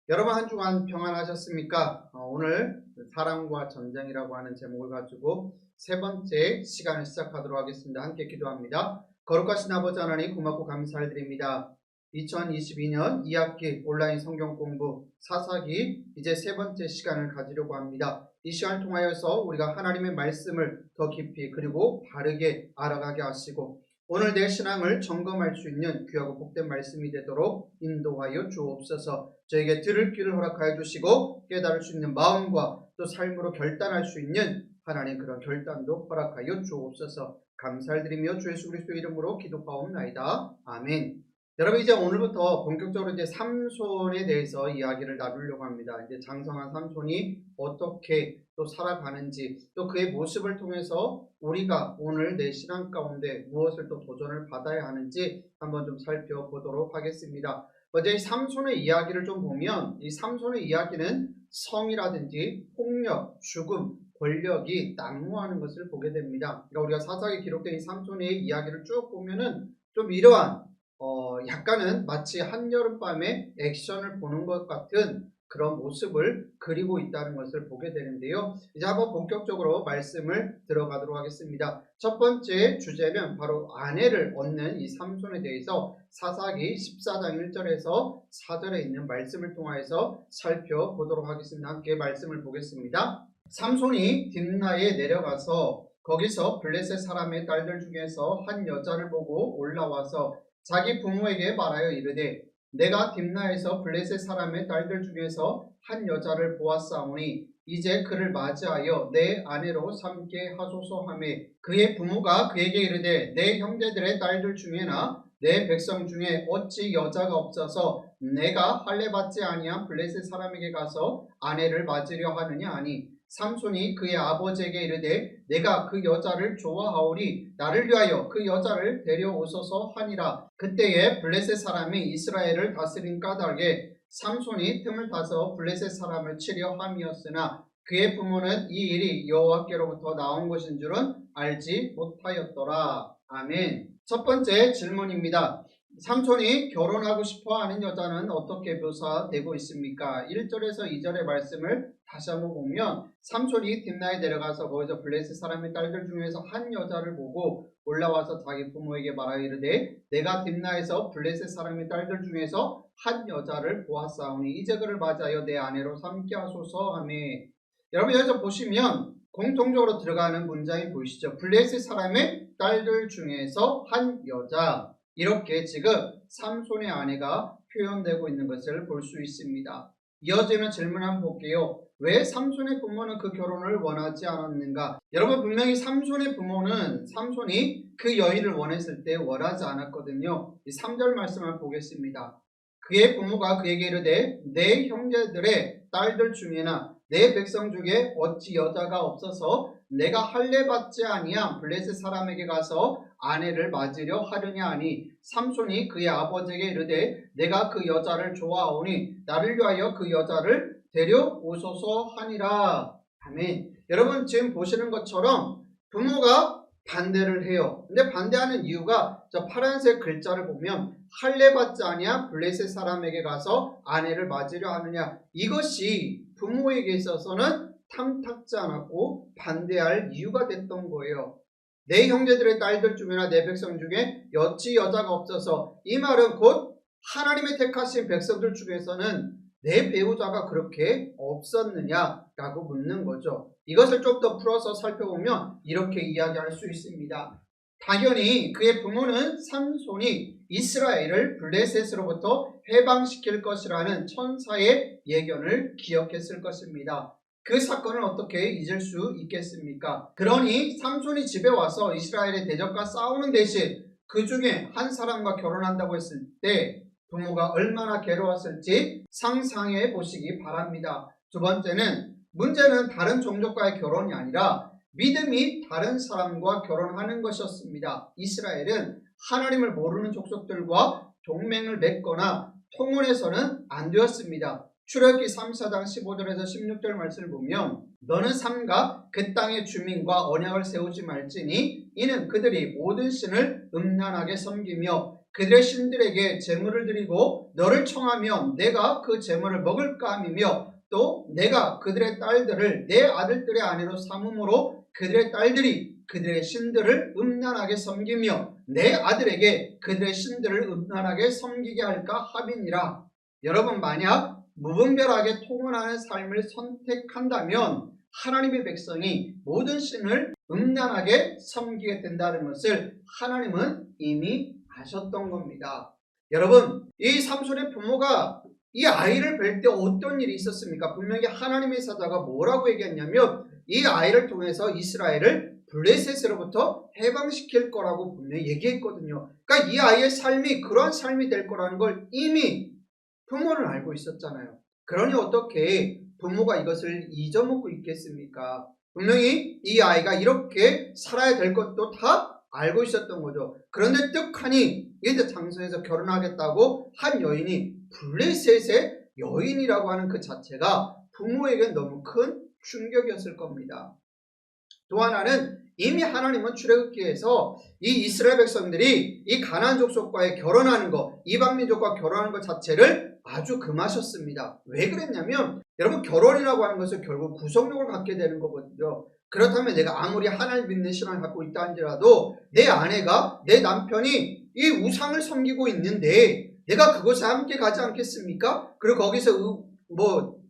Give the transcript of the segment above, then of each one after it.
여러분 한 주간 평안하셨습니까? 오늘 사랑과 전쟁이라고 하는 제목을 가지고 세 번째 시간을 시작하도록 하겠습니다. 함께 기도합니다. 거룩하신 아버지 하나님 고맙고 감사를 드립니다. 2022년 2학기 온라인 성경 공부 사사기 이제 세 번째 시간을 가지려고 합니다. 이 시간을 통하여서 우리가 하나님의 말씀을 더 깊이 그리고 바르게 알아가게 하시고 오늘 내 신앙을 점검할 수 있는 귀하고 복된 말씀이 되도록 인도하여 주옵소서. 저에게 들을 귀를 허락하여 주시고 깨달을 수 있는 마음과 또 삶으로 결단할 수 있는 하나님 그런 결단도 허락하여 주옵소서. 감사를 드리며 주 예수 그리스도 이름으로 기도하옵나이다. 아멘. 여러분 이제 오늘부터 본격적으로 이제 삼손에 대해서 이야기를 나누려고 합니다. 이제 장성한 삼손이 어떻게 또 살아가는지 또 그의 모습을 통해서 우리가 오늘 내 신앙 가운데 무엇을 또 도전을 받아야 하는지 한번 좀 살펴보도록 하겠습니다. 먼저 이 삼손의 이야기를 좀 보면 이 삼손의 이야기는 성이라든지 폭력, 죽음, 권력이 난무하는 것을 보게 됩니다. 그러니까 우리가 사사기에 기록된 이 삼손의 이야기를 쭉 보면은 좀 이러한 약간은 마치 한여름밤에 액션을 보는 것 같은 그런 모습을 그리고 있다는 것을 보게 되는데요. 이제 한번 본격적으로 말씀을 들어가도록 하겠습니다. 첫 번째 주제는 바로 아내를 얻는 이 삼손에 대해서 사사기 14장 1절에서 4절에 있는 말씀을 통해서 살펴보도록 하겠습니다. 함께 말씀을 보겠습니다. 삼손이 딥나에 내려가서 거기서 블레셋 사람의 딸들 중에서 한 여자를 보고 올라와서 자기 부모에게 말하여 이르되 내가 딥나에서 블레셋 사람의 딸들 중에서 한 여자를 보았사오니 이제 그를 맞이하여 내 아내로 삼게 하소서 하매 그의 부모가 그에게 이르되 내 형제들의 딸들 중에나 내 백성 중에 어찌 여자가 없어서 내가 할례받지 아니한 블레셋 사람에게 가서 아내를 맞으려 하느냐 하니 삼손이 그의 아버지에게 이르되 내가 그 여자를 좋아하오니 나를 위하여 그 여자를 데려오소서 하니라. 그때에 블레셋 사람이 이스라엘을 다스린 까닭에 삼손이 틈을 타서 블레셋 사람을 치려 함이었으나 그의 부모는 이 일이 여호와께로부터 나온 것인 줄은 알지 못하였더라. 아멘. 첫 번째 질문입니다. 삼손이 결혼하고 싶어하는 여자는 어떻게 묘사되고 있습니까? 1절에서 2절의 말씀을 다시 한번 보면 삼손이 딥나에 내려가서 거기서 블레셋 사람의 딸들 중에서 한 여자를 보고 올라와서 자기 부모에게 말하여 이르되 내가 딥나에서 블레셋 사람의 딸들 중에서 한 여자를 보았사오니 이제 그를 맞이하여 내 아내로 삼게 하소서 하며 여러분 여기서 보시면 공통적으로 들어가는 문장이 보이시죠? 블레셋 사람의 딸들 중에서 한 여자 이렇게 지금 삼손의 아내가 표현되고 있는 것을 볼 수 있습니다. 이어지는 질문 한번 볼게요. 왜 삼손의 부모는 그 결혼을 원하지 않았는가? 여러분 분명히 삼손의 부모는 삼손이 그 여인을 원했을 때 원하지 않았거든요. 이 3절 말씀을 보겠습니다. 그의 부모가 그에게 이르되 내 형제들의 딸들 중에나 내 백성 중에 어찌 여자가 없어서 내가 할례받지 아니한 블레셋 사람에게 가서 아내를 맞으려 하려냐 하니 삼손이 그의 아버지에게 이르되 내가 그 여자를 좋아하오니 나를 위하여 그 여자를 데려오소서 하니라. 아멘. 여러분 지금 보시는 것처럼 부모가 반대를 해요. 근데 반대하는 이유가 저 파란색 글자를 보면 할례받지 아니한 블레셋 사람에게 가서 아내를 맞으려 하느냐 이것이 부모에게 있어서는 탐탁지 않았고 반대할 이유가 됐던 거예요. 내 형제들의 딸들 중에나 내 백성 중에 어찌 여자가 없어서 이 말은 곧 하나님의 택하신 백성들 중에서는 내 배우자가 그렇게 없었느냐라고 묻는 거죠. 이것을 좀 더 풀어서 살펴보면 이렇게 이야기할 수 있습니다. 당연히 그의 부모는 삼손이 이스라엘을 블레셋으로부터 해방시킬 것이라는 천사의 예견을 기억했을 것입니다. 그 사건을 어떻게 잊을 수 있겠습니까? 그러니 삼손이 집에 와서 이스라엘의 대적과 싸우는 대신 그 중에 한 사람과 결혼한다고 했을 때 부모가 얼마나 괴로웠을지 상상해 보시기 바랍니다. 두 번째는 문제는 다른 종족과의 결혼이 아니라 믿음이 다른 사람과 결혼하는 것이었습니다. 이스라엘은 하나님을 모르는 족속들과 동맹을 맺거나 통혼해서는 안 되었습니다. 출애굽기 3장 15절에서 16절 말씀을 보면 너는 삼가 그 땅의 주민과 언약을 세우지 말지니 이는 그들이 모든 신을 음란하게 섬기며 그들의 신들에게 제물을 드리고 너를 청하면 내가 그 제물을 먹을까 하며 또 내가 그들의 딸들을 내 아들들의 아내로 삼음으로 그들의 딸들이 그들의 신들을 음란하게 섬기며 내 아들에게 그들의 신들을 음란하게 섬기게 할까 함이니라. 여러분, 만약 무분별하게 통혼하는 삶을 선택한다면 하나님의 백성이 모든 신을 음란하게 섬기게 된다는 것을 하나님은 이미 아셨던 겁니다. 여러분, 이 삼손의 부모가 이 아이를 뵐 때 어떤 일이 있었습니까? 분명히 하나님의 사자가 뭐라고 얘기했냐면 이 아이를 통해서 이스라엘을 블레셋으로부터 해방시킬 거라고 분명히 얘기했거든요. 그러니까 이 아이의 삶이 그런 삶이 될 거라는 걸 이미 부모는 알고 있었잖아요. 그러니 어떻게 부모가 이것을 잊어먹고 있겠습니까? 분명히 이 아이가 이렇게 살아야 될 것도 다 알고 있었던 거죠. 그런데 떡하니 이제 장소에서 결혼하겠다고 한 여인이 블레셋의 여인이라고 하는 그 자체가 부모에겐 너무 큰 충격이었을 겁니다. 또 하나는 이미 하나님은 출애굽기에서 이 이스라엘 백성들이 이 가나안 족속과의 결혼하는 것, 이방 민족과 결혼하는 것 자체를 아주 금하셨습니다. 왜 그랬냐면 여러분, 결혼이라고 하는 것은 결국 구속력을 갖게 되는 거거든요. 그렇다면 내가 아무리 하나님 믿는 신앙을 갖고 있다 할지라도 내 아내가, 내 남편이 이 우상을 섬기고 있는데 내가 그곳에 함께 가지 않겠습니까? 그리고 거기서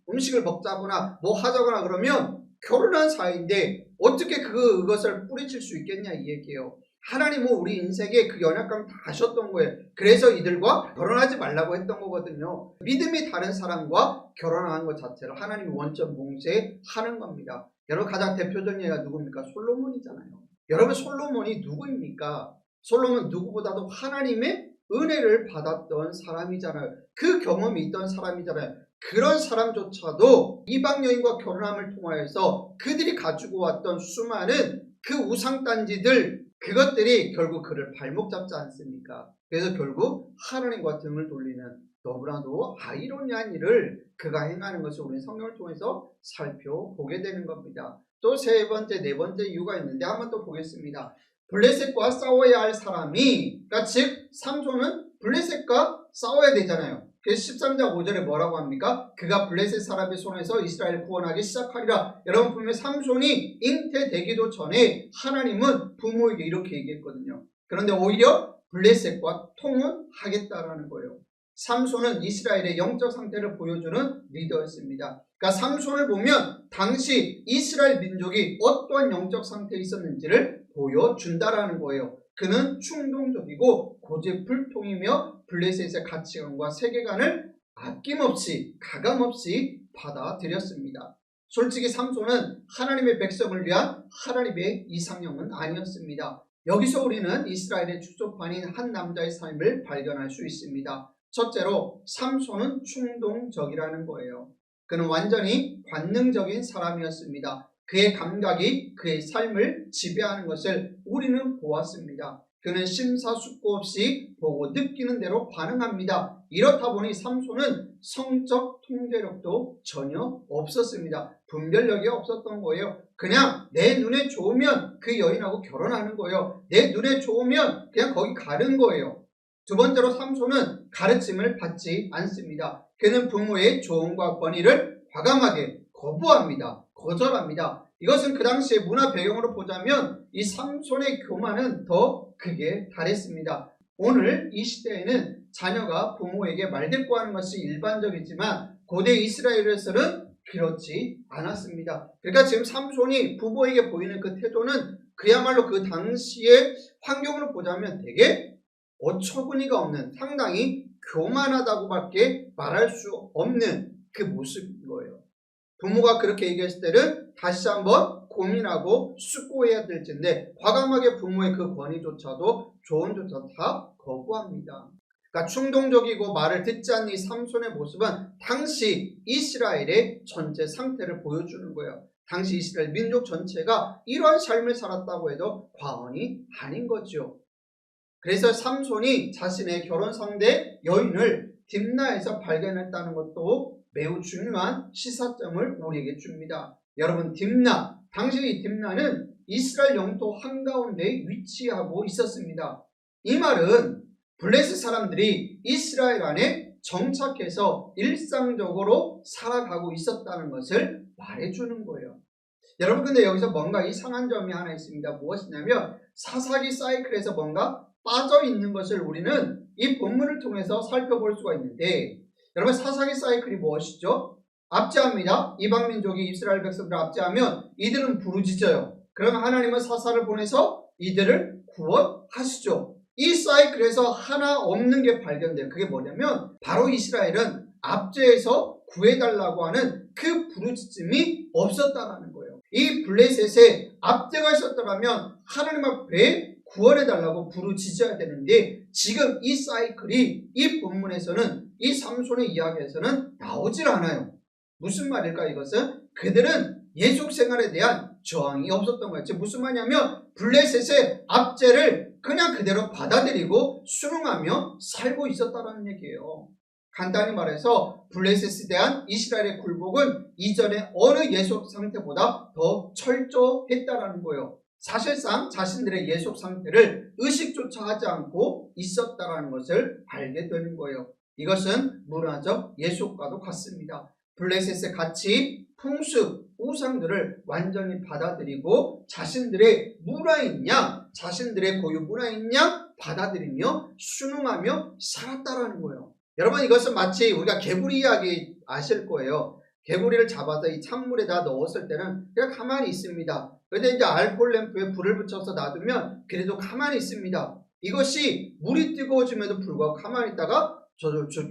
음식을 먹자거나 뭐 하자거나 그러면 결혼한 사이인데 어떻게 그것을 뿌리칠 수 있겠냐 이 얘기예요. 하나님은 우리 인생에 그 연약감을 다 아셨던 거예요. 그래서 이들과 결혼하지 말라고 했던 거거든요. 믿음이 다른 사람과 결혼하는 것 자체를 하나님이 원천 봉쇄하는 겁니다. 여러분, 가장 대표적인 예가 누굽니까? 솔로몬이잖아요. 여러분, 솔로몬이 누구입니까? 솔로몬 누구보다도 하나님의 은혜를 받았던 사람이잖아요. 그 경험이 있던 사람이잖아요. 그런 사람조차도 이방 여인과 결혼함을 통하여서 그들이 가지고 왔던 수많은 그 우상단지들, 그것들이 결국 그를 발목 잡지 않습니까? 그래서 결국 하나님과 등을 돌리는 너무나도 아이러니한 일을 그가 행하는 것을 우리는 성경을 통해서 살펴보게 되는 겁니다. 또 세 번째, 네 번째 이유가 있는데 한번 또 보겠습니다. 블레셋과 싸워야 할 사람이, 그러니까 즉 삼손은 블레셋과 싸워야 되잖아요. 그래서 13장 5절에 뭐라고 합니까? 그가 블레셋 사람의 손에서 이스라엘을 구원하기 시작하리라. 여러분, 분명히 삼손이 잉태되기도 전에 하나님은 부모에게 이렇게 얘기했거든요. 그런데 오히려 블레셋과 통혼하겠다라는 거예요. 삼손은 이스라엘의 영적 상태를 보여주는 리더였습니다. 그러니까 삼손을 보면 당시 이스라엘 민족이 어떠한 영적 상태에 있었는지를 보여준다라는 거예요. 그는 충동적이고 고집불통이며 블레셋의 가치관과 세계관을 아낌없이 가감없이 받아들였습니다. 솔직히 삼손은 하나님의 백성을 위한 하나님의 이상형은 아니었습니다. 여기서 우리는 이스라엘의 주소판인 한 남자의 삶을 발견할 수 있습니다. 첫째로 삼손은 충동적이라는 거예요. 그는 완전히 관능적인 사람이었습니다. 그의 감각이 그의 삶을 지배하는 것을 우리는 보았습니다. 그는 심사숙고 없이 보고 느끼는 대로 반응합니다. 이렇다 보니 삼손은 성적 통제력도 전혀 없었습니다. 분별력이 없었던 거예요. 그냥 내 눈에 좋으면 그 여인하고 결혼하는 거예요. 내 눈에 좋으면 그냥 거기 가는 거예요. 두 번째로 삼손은 가르침을 받지 않습니다. 그는 부모의 조언과 권위를 과감하게 거부합니다. 거절합니다. 이것은 그 당시의 문화 배경으로 보자면 이 삼손의 교만은 더 크게 달했습니다. 오늘 이 시대에는 자녀가 부모에게 말대꾸하는 것이 일반적이지만 고대 이스라엘에서는 그렇지 않았습니다. 그러니까 지금 삼손이 부모에게 보이는 그 태도는 그야말로 그 당시의 환경으로 보자면 되게 어처구니가 없는, 상당히 교만하다고밖에 말할 수 없는 그 모습인 거예요. 부모가 그렇게 얘기했을 때는 다시 한번 고민하고 숙고해야 될 텐데 과감하게 부모의 그 권위조차도 조언조차도 다 거부합니다. 그러니까 충동적이고 말을 듣지 않는 이 삼손의 모습은 당시 이스라엘의 전체 상태를 보여주는 거예요. 당시 이스라엘 민족 전체가 이러한 삶을 살았다고 해도 과언이 아닌 거죠. 그래서 삼손이 자신의 결혼 상대 여인을 딥나에서 발견했다는 것도 매우 중요한 시사점을 우리에게 줍니다. 여러분, 딥나, 당시 이 딥나는 이스라엘 영토 한가운데에 위치하고 있었습니다. 이 말은 블레셋 사람들이 이스라엘 안에 정착해서 일상적으로 살아가고 있었다는 것을 말해주는 거예요. 여러분, 근데 여기서 뭔가 이상한 점이 하나 있습니다. 무엇이냐면 사사기 사이클에서 뭔가 빠져 있는 것을 우리는 이 본문을 통해서 살펴볼 수가 있는데, 여러분, 사사기 사이클이 무엇이죠? 압제합니다. 이방 민족이 이스라엘 백성들을 압제하면 이들은 부르짖어요. 그러면 하나님은 사사를 보내서 이들을 구원하시죠. 이 사이클에서 하나 없는 게 발견돼요. 그게 뭐냐면 바로 이스라엘은 압제에서 구해달라고 하는 그 부르짖음이 없었다라는 거예요. 이 블레셋에 압제가 있었더라면 하나님 앞에 구원해달라고 부르짖어야 되는데, 지금 이 사이클이 이 본문에서는, 이 삼손의 이야기에서는 나오질 않아요. 무슨 말일까? 이것은 그들은 예속 생활에 대한 저항이 없었던 거예요. 즉 무슨 말이냐면 블레셋의 압제를 그냥 그대로 받아들이고 순응하며 살고 있었다는 얘기예요. 간단히 말해서 블레셋에 대한 이스라엘의 굴복은 이전의 어느 예속 상태보다 더 철저했다는 거예요. 사실상 자신들의 예속 상태를 의식조차 하지 않고 있었다는 것을 알게 되는 거예요. 이것은 문화적 예속과도 같습니다. 블레셋의 가치, 풍습, 우상들을 완전히 받아들이고 자신들의 문화인 양, 자신들의 고유 문화인 양 받아들이며 순응하며 살았다라는 거예요. 여러분, 이것은 마치 우리가 개구리 이야기 아실 거예요. 개구리를 잡아서 이 찬물에다 넣었을 때는 그냥 가만히 있습니다. 그런데 이제 알코올 램프에 불을 붙여서 놔두면 그래도 가만히 있습니다. 이것이 물이 뜨거워짐에도 불구하고 가만히 있다가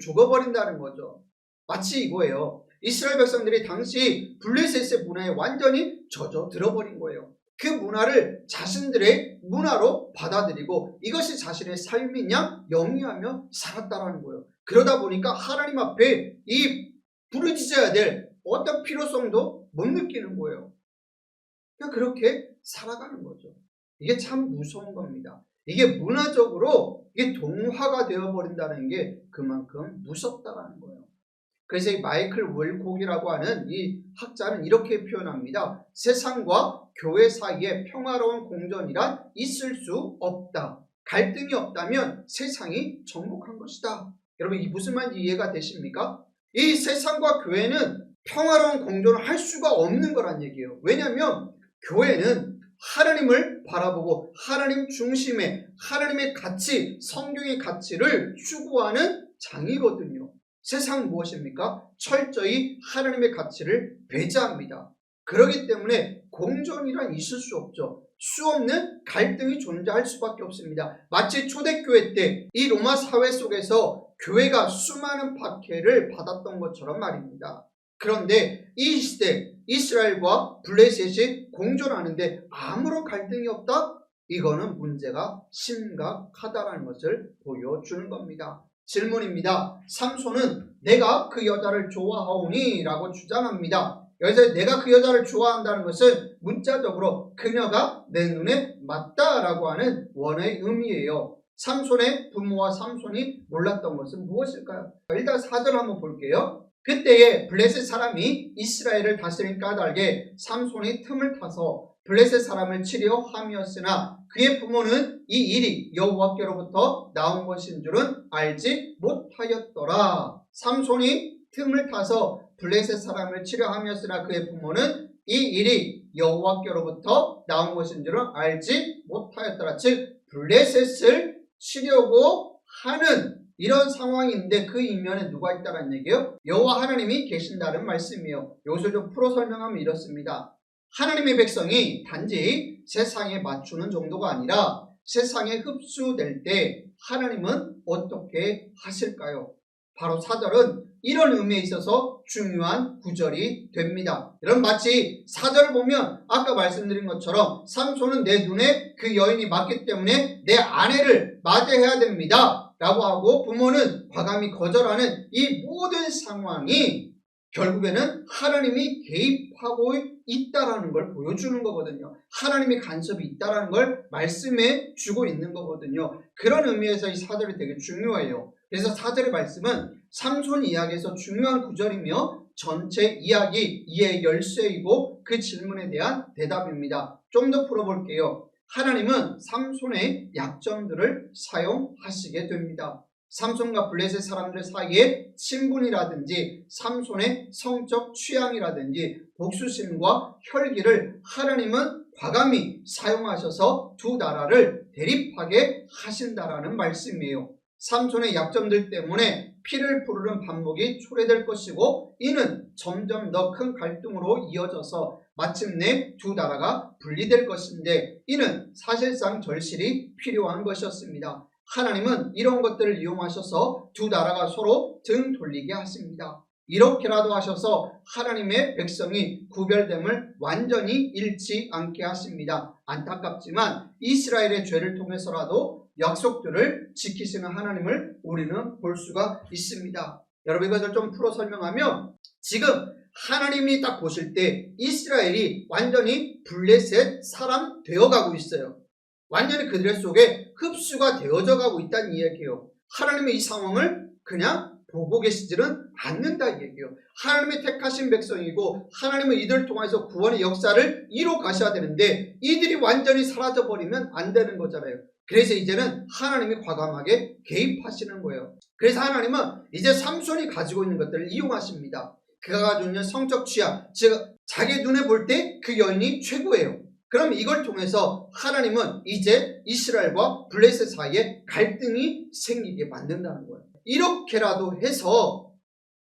죽어버린다는 거죠. 마치 이거예요. 이스라엘 백성들이 당시 블레셋의 문화에 완전히 젖어 들어버린 거예요. 그 문화를 자신들의 문화로 받아들이고 이것이 자신의 삶이냐 영위하며 살았다라는 거예요. 그러다 보니까 하나님 앞에 이 부르짖어야 될 어떤 필요성도 못 느끼는 거예요. 그냥 그렇게 살아가는 거죠. 이게 참 무서운 겁니다. 이게 문화적으로 이게 동화가 되어버린다는 게 그만큼 무섭다라는 거예요. 그래서 이 마이클 월콕이라고 하는 이 학자는 이렇게 표현합니다. 세상과 교회 사이에 평화로운 공존이란 있을 수 없다. 갈등이 없다면 세상이 정복한 것이다. 여러분, 이 무슨 말인지 이해가 되십니까? 이 세상과 교회는 평화로운 공존을 할 수가 없는 거란 얘기예요. 왜냐하면 교회는 하나님을 바라보고 하나님 중심의 하나님의 가치, 성경의 가치를 추구하는 장이거든요. 세상은 무엇입니까? 철저히 하나님의 가치를 배제합니다. 그렇기 때문에 공존이란 있을 수 없죠. 수없는 갈등이 존재할 수밖에 없습니다. 마치 초대교회 때 이 로마 사회 속에서 교회가 수많은 박해를 받았던 것처럼 말입니다. 그런데 이 시대 이스라엘과 블레셋이 공존하는데 아무런 갈등이 없다? 이거는 문제가 심각하다는 것을 보여주는 겁니다. 질문입니다. 삼손은 내가 그 여자를 좋아하오니 라고 주장합니다. 여기서 내가 그 여자를 좋아한다는 것은 문자적으로 그녀가 내 눈에 맞다라고 하는 원어의 의미예요. 삼손의 부모와 삼손이 몰랐던 것은 무엇일까요? 일단 4절 한번 볼게요. 그때에 블레셋 사람이 이스라엘을 다스린 까닭에 삼손이 틈을 타서 블레셋 사람을 치려 함이었으나 그의 부모는 이 일이 여호와께로부터 나온 것인 줄은 알지 못하였더라. 삼손이 틈을 타서 블레셋 사람을 치려 함이었으나 그의 부모는 이 일이 여호와께로부터 나온 것인 줄은 알지 못하였더라. 즉 블레셋을 치려고 하는 이런 상황인데 그 이면에 누가 있다는 얘기예요? 여호와 하나님이 계신다는 말씀이에요. 이것을 좀 풀어 설명하면 이렇습니다. 하나님의 백성이 단지 세상에 맞추는 정도가 아니라 세상에 흡수될 때 하나님은 어떻게 하실까요? 바로 4절은 이런 의미에 있어서 중요한 구절이 됩니다. 여러분, 마치 4절을 보면 아까 말씀드린 것처럼 삼손은 내 눈에 그 여인이 맞기 때문에 내 아내를 맞이해야 됩니다 라고 하고 부모는 과감히 거절하는 이 모든 상황이 결국에는 하나님이 개입하고 있다라는 걸 보여주는 거거든요. 하나님의 간섭이 있다라는 걸 말씀해 주고 있는 거거든요. 그런 의미에서 이 4절이 되게 중요해요. 그래서 4절의 말씀은 삼손 이야기에서 중요한 구절이며 전체 이야기 이해의 열쇠이고 그 질문에 대한 대답입니다. 좀 더 풀어볼게요. 하나님은 삼손의 약점들을 사용하시게 됩니다. 삼손과 블레셋 사람들 사이에 친분이라든지 삼손의 성적 취향이라든지 복수심과 혈기를 하나님은 과감히 사용하셔서 두 나라를 대립하게 하신다라는 말씀이에요. 삼손의 약점들 때문에 피를 부르는 반목이 초래될 것이고 이는 점점 더 큰 갈등으로 이어져서 마침내 두 나라가 분리될 것인데 이는 사실상 절실히 필요한 것이었습니다. 하나님은 이런 것들을 이용하셔서 두 나라가 서로 등 돌리게 하십니다. 이렇게라도 하셔서 하나님의 백성이 구별됨을 완전히 잃지 않게 하십니다. 안타깝지만 이스라엘의 죄를 통해서라도 약속들을 지키시는 하나님을 우리는 볼 수가 있습니다. 여러분 이것을 좀 풀어 설명하면 지금 하나님이 딱 보실 때 이스라엘이 완전히 블레셋 사람 되어가고 있어요. 완전히 그들 속에 흡수가 되어져 가고 있다는 이야기예요. 하나님의 이 상황을 그냥 보고 계시지는 않는다 이 얘기예요. 하나님의 택하신 백성이고 하나님은 이들을 통해서 구원의 역사를 이뤄 가셔야 되는데 이들이 완전히 사라져버리면 안 되는 거잖아요. 그래서 이제는 하나님이 과감하게 개입하시는 거예요. 그래서 하나님은 이제 삼손이 가지고 있는 것들을 이용하십니다. 그가 가지고 있는 성적 취향, 즉 자기 눈에 볼 때 그 여인이 최고예요. 그럼 이걸 통해서 하나님은 이제 이스라엘과 블레셋 사이에 갈등이 생기게 만든다는 거예요. 이렇게라도 해서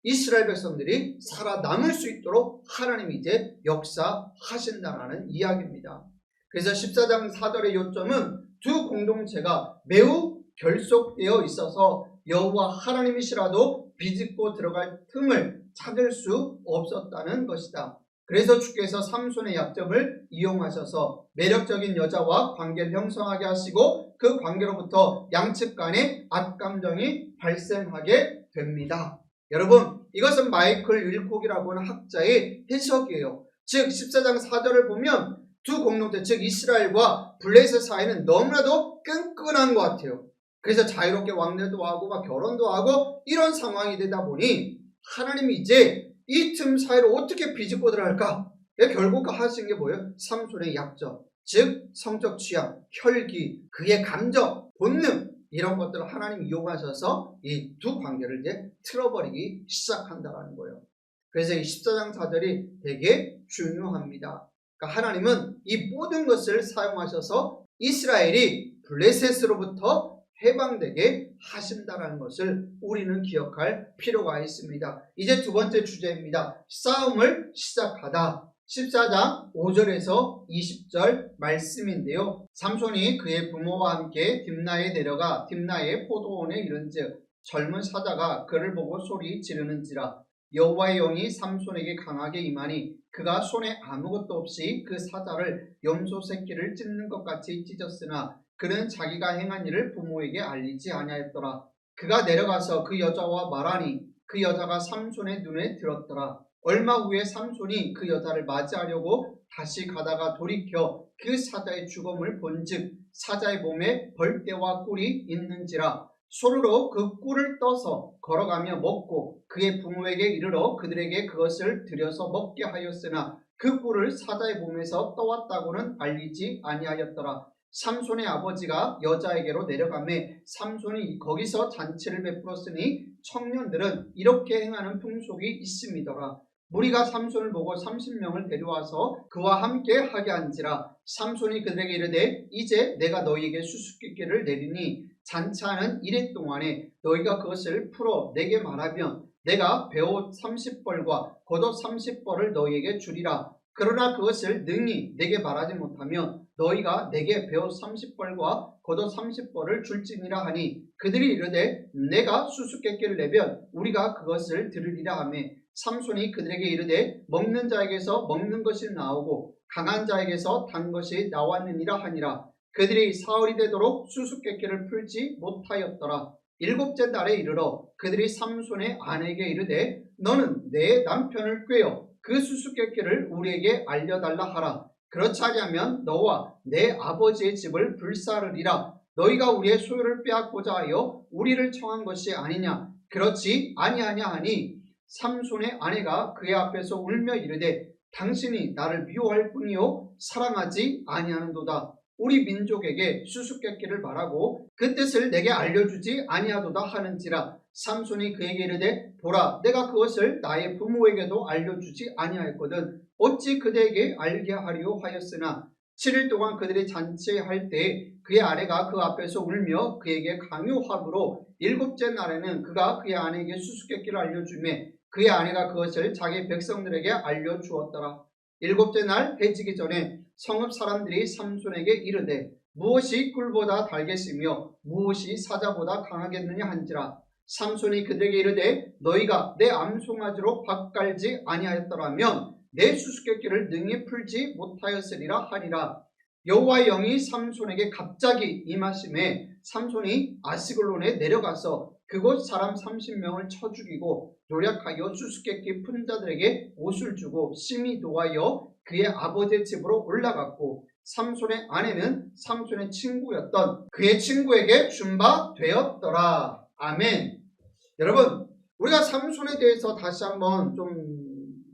이스라엘 백성들이 살아남을 수 있도록 하나님이 이제 역사하신다는 이야기입니다. 그래서 14장 4절의 요점은 두 공동체가 매우 결속되어 있어서 여호와 하나님이시라도 비집고 들어갈 틈을 찾을 수 없었다는 것이다. 그래서 주께서 삼손의 약점을 이용하셔서 매력적인 여자와 관계를 형성하게 하시고 그 관계로부터 양측 간의 악감정이 발생하게 됩니다. 여러분 이것은 마이클 윌콕이라고 하는 학자의 해석이에요. 즉 14장 4절을 보면 두 공동체 즉 이스라엘과 블레셋 사이는 너무나도 끈끈한 것 같아요. 그래서 자유롭게 왕래도 하고 막 결혼도 하고 이런 상황이 되다 보니 하나님이 이제 이 틈 사이로 어떻게 비집고 들어갈까? 결국 하신 게 뭐예요? 삼손의 약점, 즉 성적 취향, 혈기, 그의 감정, 본능 이런 것들을 하나님 이용하셔서 이 두 관계를 이제 틀어버리기 시작한다는 거예요. 그래서 이 14장 4절이 되게 중요합니다. 그러니까 하나님은 이 모든 것을 사용하셔서 이스라엘이 블레셋으로부터 해방되게 하신다는 것을 우리는 기억할 필요가 있습니다. 이제 두 번째 주제입니다. 싸움을 시작하다. 14장 5절에서 20절 말씀인데요. 삼손이 그의 부모와 함께 딥나에 내려가 딥나의 포도원에 이른즉 젊은 사자가 그를 보고 소리 지르는지라 여호와의 영이 삼손에게 강하게 임하니 그가 손에 아무것도 없이 그 사자를 염소 새끼를 찢는 것 같이 찢었으나 그는 자기가 행한 일을 부모에게 알리지 아니하였더라. 그가 내려가서 그 여자와 말하니 그 여자가 삼손의 눈에 들었더라. 얼마 후에 삼손이 그 여자를 맞이하려고 다시 가다가 돌이켜 그 사자의 죽음을 본즉 사자의 몸에 벌떼와 꿀이 있는지라. 손으로 그 꿀을 떠서 걸어가며 먹고 그의 부모에게 이르러 그들에게 그것을 들여서 먹게 하였으나 그 꿀을 사자의 몸에서 떠왔다고는 알리지 아니하였더라. 삼손의 아버지가 여자에게로 내려가매 삼손이 거기서 잔치를 베풀었으니 청년들은 이렇게 행하는 풍속이 있음이더라. 무리가 삼손을 보고 30명을 데려와서 그와 함께 하게 한지라. 삼손이 그들에게 이르되 이제 내가 너희에게 수수께끼를 내리니 잔치하는 이래 동안에 너희가 그것을 풀어 내게 말하면 내가 베옷 30벌과 겉옷 30벌을 너희에게 주리라. 그러나 그것을 능히 내게 말하지 못하면 너희가 내게 베옷 30벌과 겉옷 30벌을 줄지니라 하니 그들이 이르되 내가 수수께끼를 내면 우리가 그것을 들으리라 하며 삼손이 그들에게 이르되 먹는 자에게서 먹는 것이 나오고 강한 자에게서 단 것이 나왔느니라 하니라. 그들이 사흘이 되도록 수수께끼를 풀지 못하였더라. 일곱째 날에 이르러 그들이 삼손의 아내에게 이르되 너는 내 남편을 꾀어 그 수수께끼를 우리에게 알려달라 하라. 그렇지 아니하면 너와 내 아버지의 집을 불사르리라. 너희가 우리의 소유를 빼앗고자 하여 우리를 청한 것이 아니냐. 그렇지 아니하냐 하니 삼손의 아내가 그의 앞에서 울며 이르되 당신이 나를 미워할 뿐이요 사랑하지 아니하는도다. 우리 민족에게 수수께끼를 말하고 그 뜻을 내게 알려주지 아니하도다 하는지라. 삼손이 그에게 이르되 보라, 내가 그것을 나의 부모에게도 알려주지 아니하였거든 어찌 그대에게 알게 하리요 하였으나 7일 동안 그들이 잔치할 때 그의 아내가 그 앞에서 울며 그에게 강요하므로 7째 날에는 그가 그의 아내에게 수수께끼를 알려주매 그의 아내가 그것을 자기 백성들에게 알려주었더라. 7째 날 해지기 전에 성읍 사람들이 삼손에게 이르되 무엇이 꿀보다 달겠으며 무엇이 사자보다 강하겠느냐 한지라. 삼손이 그들에게 이르되 너희가 내 암송아지로 밭갈지 아니하였더라면 내 수수께끼를 능히 풀지 못하였으리라 하니라. 여호와의 영이 삼손에게 갑자기 임하심에 삼손이 아스글론에 내려가서 그곳 사람 30명을 쳐 죽이고 노력하여 수수께끼 푼 자들에게 옷을 주고 심히 노하여 그의 아버지의 집으로 올라갔고 삼손의 아내는 삼손의 친구였던 그의 친구에게 준 바 되었더라. 아멘. 여러분, 우리가 삼손에 대해서 다시 한번 좀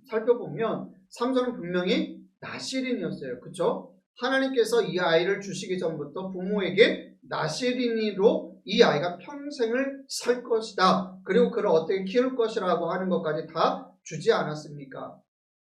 살펴보면 삼손은 분명히 나실인이었어요. 그렇죠? 하나님께서 이 아이를 주시기 전부터 부모에게 나실인으로 이 아이가 평생을 살 것이다. 그리고 그를 어떻게 키울 것이라고 하는 것까지 다 주지 않았습니까?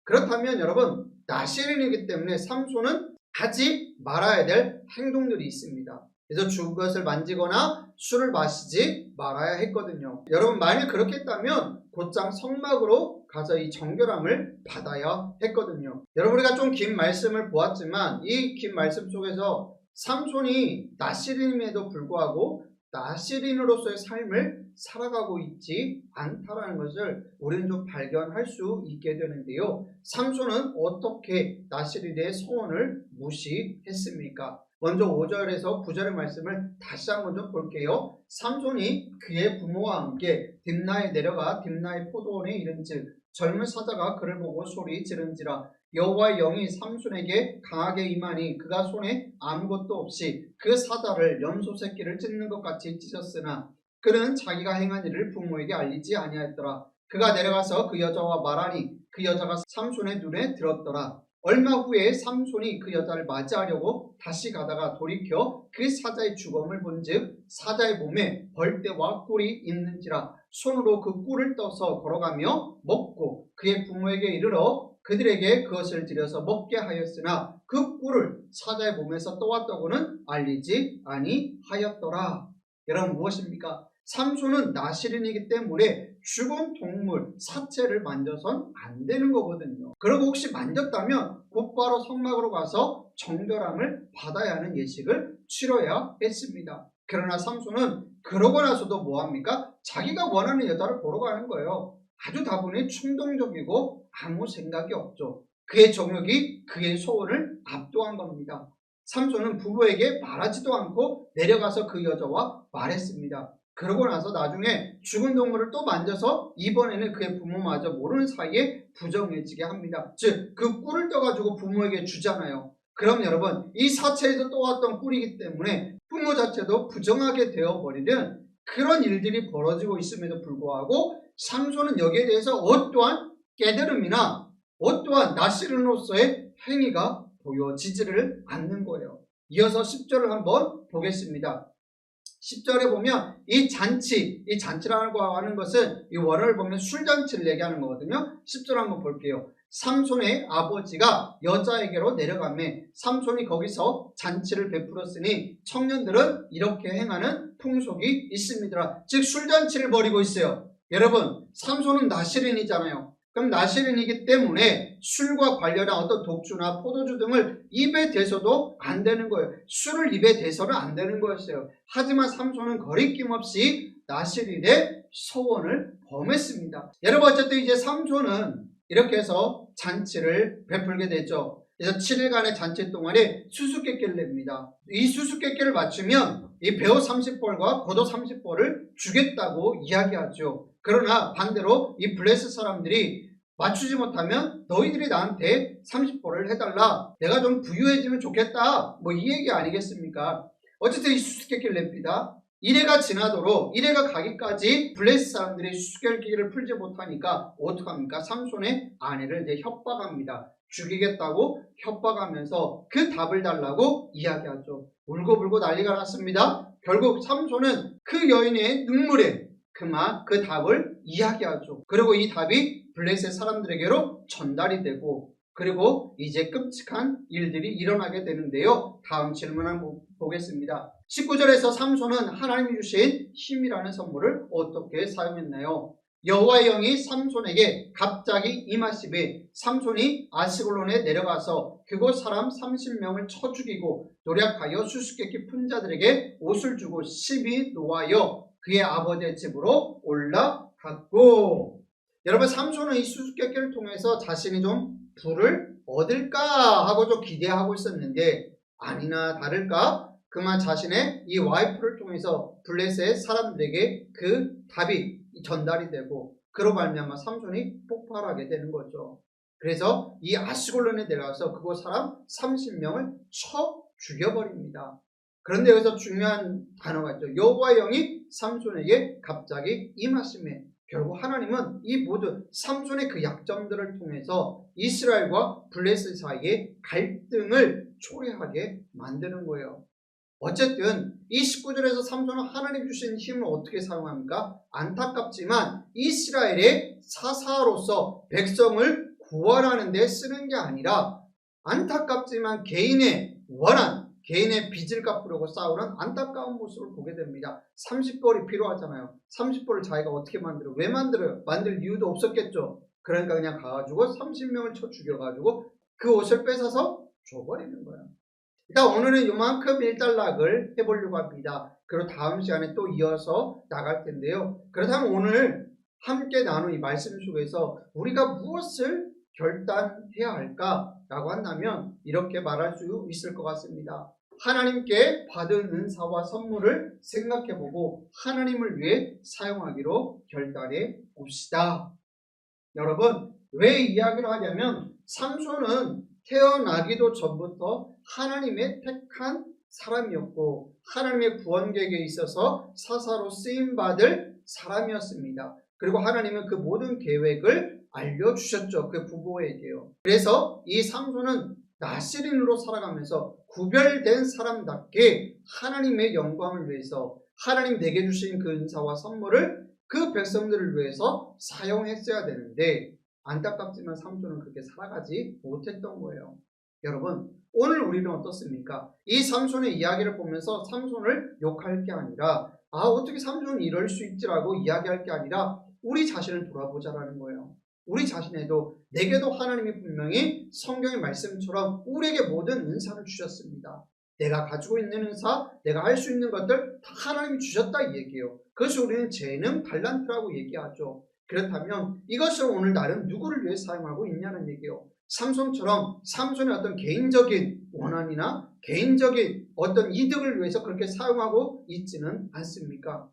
그렇다면 여러분, 나실인이기 때문에 삼손은 하지 말아야 될 행동들이 있습니다. 그래서 죽은 것을 만지거나 술을 마시지 말아야 했거든요. 여러분, 만일 그렇게 했다면 곧장 성막으로 가서 이 정결함을 받아야 했거든요. 여러분, 우리가 좀 긴 말씀을 보았지만 이 긴 말씀 속에서 삼손이 나실인임에도 불구하고 나실인으로서의 삶을 살아가고 있지 않다라는 것을 우리는 좀 발견할 수 있게 되는데요. 삼손은 어떻게 나실인의 소원을 무시했습니까? 먼저 5절에서 9절의 말씀을 다시 한번 좀 볼게요. 삼손이 그의 부모와 함께 딥나에 내려가 딥나의 포도원에 이른즉 젊은 사자가 그를 보고 소리 지른지라. 여호와의 영이 삼손에게 강하게 임하니 그가 손에 아무것도 없이 그 사자를 염소 새끼를 찢는 것 같이 찢었으나 그는 자기가 행한 일을 부모에게 알리지 아니하였더라. 그가 내려가서 그 여자와 말하니 그 여자가 삼손의 눈에 들었더라. 얼마 후에 삼손이 그 여자를 맞이하려고 다시 가다가 돌이켜 그 사자의 주검을 본즉 사자의 몸에 벌떼와 꿀이 있는지라. 손으로 그 꿀을 떠서 걸어가며 먹고 그의 부모에게 이르러 그들에게 그것을 들여서 먹게 하였으나 그 꿀을 사자의 몸에서 떠왔다고는 알리지 아니하였더라. 여러분, 무엇입니까? 삼손은 나실인이기 때문에 죽은 동물 사체를 만져선 안 되는 거거든요. 그리고 혹시 만졌다면 곧바로 성막으로 가서 정결함을 받아야 하는 예식을 치러야 했습니다. 그러나 삼손은 그러고 나서도 뭐합니까? 자기가 원하는 여자를 보러 가는 거예요. 아주 다분히 충동적이고 아무 생각이 없죠. 그의 정욕이 그의 소원을 압도한 겁니다. 삼손은 부부에게 말하지도 않고 내려가서 그 여자와 말했습니다. 그러고 나서 나중에 죽은 동물을 또 만져서 이번에는 그의 부모마저 모르는 사이에 부정해지게 합니다. 즉, 그 꿀을 떠가지고 부모에게 주잖아요. 그럼 여러분, 이 사체에서 떠왔던 꿀이기 때문에 부모 자체도 부정하게 되어버리는 그런 일들이 벌어지고 있음에도 불구하고 삼손은 여기에 대해서 어떠한 깨달음이나 어떠한 나실인으로서의 행위가 보여지지를 않는 거예요. 이어서 10절을 한번 보겠습니다. 10절에 보면 이 잔치라고 하는 것은 이 원어를 보면 술잔치를 얘기하는 거거든요. 10절 한번 볼게요. 삼손의 아버지가 여자에게로 내려가매 삼손이 거기서 잔치를 베풀었으니 청년들은 이렇게 행하는 풍속이 있습니다. 즉 술잔치를 벌이고 있어요. 여러분, 삼손은 나실인이잖아요. 그럼 나실인이기 때문에 술과 관련한 어떤 독주나 포도주 등을 입에 대서도 안 되는 거예요. 술을 입에 대서는 안 되는 거였어요. 하지만 삼손은 거리낌 없이 나실인의 소원을 범했습니다. 여러분, 어쨌든 이제 삼손은 이렇게 해서 잔치를 베풀게 되죠. 그래서 7일간의 잔치 동안에 수수께끼를 냅니다. 이 수수께끼를 맞추면 이 배우 30벌과 겉옷 30벌을 주겠다고 이야기하죠. 그러나 반대로 이 블레스 사람들이 맞추지 못하면 너희들이 나한테 30벌을 해달라. 내가 좀 부유해지면 좋겠다. 뭐 이 얘기 아니겠습니까? 어쨌든 이 수수께끼를 냅니다. 이래가 지나도록 이래가 가기까지 블레셋 사람들이 수수께끼를 풀지 못하니까 어떡합니까? 삼손의 아내를 이제 협박합니다. 죽이겠다고 협박하면서 그 답을 달라고 이야기하죠. 울고불고 난리가 났습니다. 결국 삼손은 그 여인의 눈물에 그만 그 답을 이야기하죠. 그리고 이 답이 블레셋 사람들에게로 전달이 되고, 그리고 이제 끔찍한 일들이 일어나게 되는데요. 다음 질문을 보겠습니다. 19절에서 삼손은 하나님이 주신 힘이라는 선물을 어떻게 사용했나요? 여호와의 영이 삼손에게 갑자기 임하시매 삼손이 아스글론에 내려가서 그곳 사람 30명을 쳐 죽이고 노략하여 수수께끼 푼 자들에게 옷을 주고 심히 노하여 그의 아버지의 집으로 올라갔고. 여러분, 삼손은 이 수수께끼를 통해서 자신이 좀 부를 얻을까 하고 좀 기대하고 있었는데, 아니나 다를까 그만 자신의 이 와이프를 통해서 블레셋 사람들에게 그 답이 전달이 되고, 그로 말미암아 삼손이 폭발하게 되는 거죠. 그래서 이 아스글론에 내려가서 그곳 사람 30명을 쳐 죽여버립니다. 그런데 여기서 중요한 단어가 있죠. 여호와의 영이 삼손에게 갑자기 임하심에, 결국 하나님은 이 모든 삼손의 그 약점들을 통해서 이스라엘과 블레셋 사이의 갈등을 초래하게 만드는 거예요. 어쨌든 이 19절에서 삼손은 하나님 주신 힘을 어떻게 사용합니까? 안타깝지만 이스라엘의 사사로서 백성을 구원하는 데 쓰는 게 아니라, 안타깝지만 개인의 원한, 개인의 빚을 갚으려고 싸우는 안타까운 모습을 보게 됩니다. 30벌이 필요하잖아요. 30벌을 자기가 어떻게 만들어요? 왜 만들어요? 만들 이유도 없었겠죠. 그러니까 그냥 가가지고 30명을 쳐 죽여가지고 그 옷을 뺏어서 줘버리는 거예요. 일단 오늘은 요만큼 일단락을 해보려고 합니다. 그리고 다음 시간에 또 이어서 나갈 텐데요. 그렇다면 오늘 함께 나눈 이 말씀 속에서 우리가 무엇을 결단해야 할까라고 한다면 이렇게 말할 수 있을 것 같습니다. 하나님께 받은 은사와 선물을 생각해보고 하나님을 위해 사용하기로 결단해 봅시다. 여러분, 왜 이야기를 하냐면 삼손은 태어나기도 전부터 하나님의 택한 사람이었고 하나님의 구원 계획에 있어서 사사로 쓰임받을 사람이었습니다. 그리고 하나님은 그 모든 계획을 알려주셨죠. 그 부모에게요. 그래서 이 삼손은 나시린으로 살아가면서 구별된 사람답게 하나님의 영광을 위해서 하나님 내게 주신 그 은사와 선물을 그 백성들을 위해서 사용했어야 되는데, 안타깝지만 삼손은 그렇게 살아가지 못했던 거예요. 여러분, 오늘 우리는 어떻습니까? 이 삼손의 이야기를 보면서 삼손을 욕할 게 아니라, 어떻게 삼손이 이럴 수 있지라고 이야기할 게 아니라 우리 자신을 돌아보자라는 거예요. 우리 자신에도, 내게도 하나님이 분명히 성경의 말씀처럼 우리에게 모든 은사를 주셨습니다. 내가 가지고 있는 은사, 내가 할 수 있는 것들 다 하나님이 주셨다 이 얘기예요. 그것을 우리는 재능, 달란트라고 얘기하죠. 그렇다면 이것을 오늘 나는 누구를 위해 사용하고 있냐는 얘기예요. 삼손처럼 삼손의 어떤 개인적인 원한이나 개인적인 어떤 이득을 위해서 그렇게 사용하고 있지는 않습니까?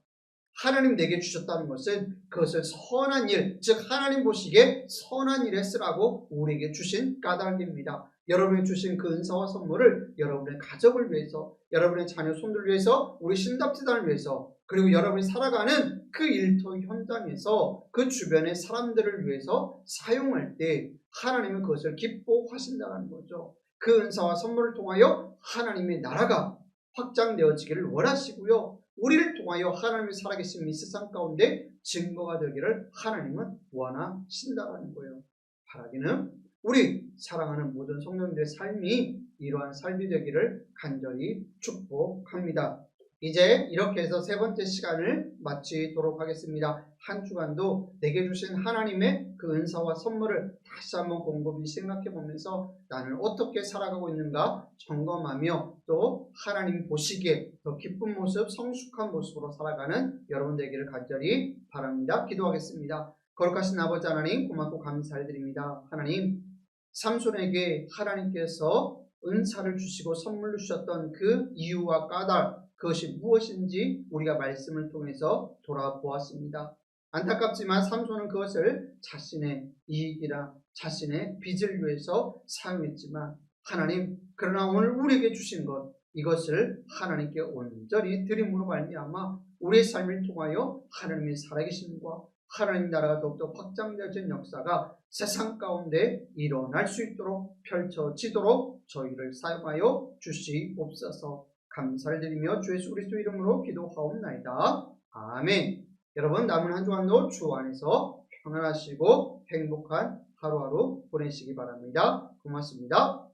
하나님 내게 주셨다는 것은 그것을 선한 일, 즉 하나님 보시기에 선한 일에 쓰라고 우리에게 주신 까닭입니다. 여러분이 주신 그 은사와 선물을 여러분의 가족을 위해서, 여러분의 자녀 손들 위해서, 우리 신답지단을 위해서, 그리고 여러분이 살아가는 그 일터 현장에서 그 주변의 사람들을 위해서 사용할 때 하나님은 그것을 기뻐하신다는 거죠. 그 은사와 선물을 통하여 하나님의 나라가 확장되어지기를 원하시고요. 우리를 통하여 하나님의 살아계신 이 세상 가운데 증거가 되기를 하나님은 원하신다는 거예요. 바라기는 우리 사랑하는 모든 성도님들의 삶이 이러한 삶이 되기를 간절히 축복합니다. 이제 이렇게 해서 세 번째 시간을 마치도록 하겠습니다. 한 주간도 내게 주신 하나님의 그 은사와 선물을 다시 한번 곰곰이 생각해 보면서 나는 어떻게 살아가고 있는가 점검하며 또 하나님 보시기에 더 기쁜 모습, 성숙한 모습으로 살아가는 여러분 되기를 간절히 바랍니다. 기도하겠습니다. 거룩하신 아버지 하나님, 고맙고 감사드립니다. 하나님, 삼손에게 하나님께서 은사를 주시고 선물로 주셨던 그 이유와 까닭, 그것이 무엇인지 우리가 말씀을 통해서 돌아보았습니다. 안타깝지만 삼손은 그것을 자신의 이익이나 자신의 빚을 위해서 사용했지만 하나님, 그러나 오늘 우리에게 주신 것, 이것을 하나님께 온전히 드림으로 말미암아 우리의 삶을 통하여 하나님의 살아계심과 하나님 나라가 더욱더 확장되어진 역사가 세상 가운데 일어날 수 있도록 펼쳐지도록 저희를 사용하여 주시옵소서. 감사를 드리며 주 예수 그리스도 이름으로 기도하옵나이다. 아멘. 여러분 남은 한 주간도 주 안에서 평안하시고 행복한 하루하루 보내시기 바랍니다. 고맙습니다.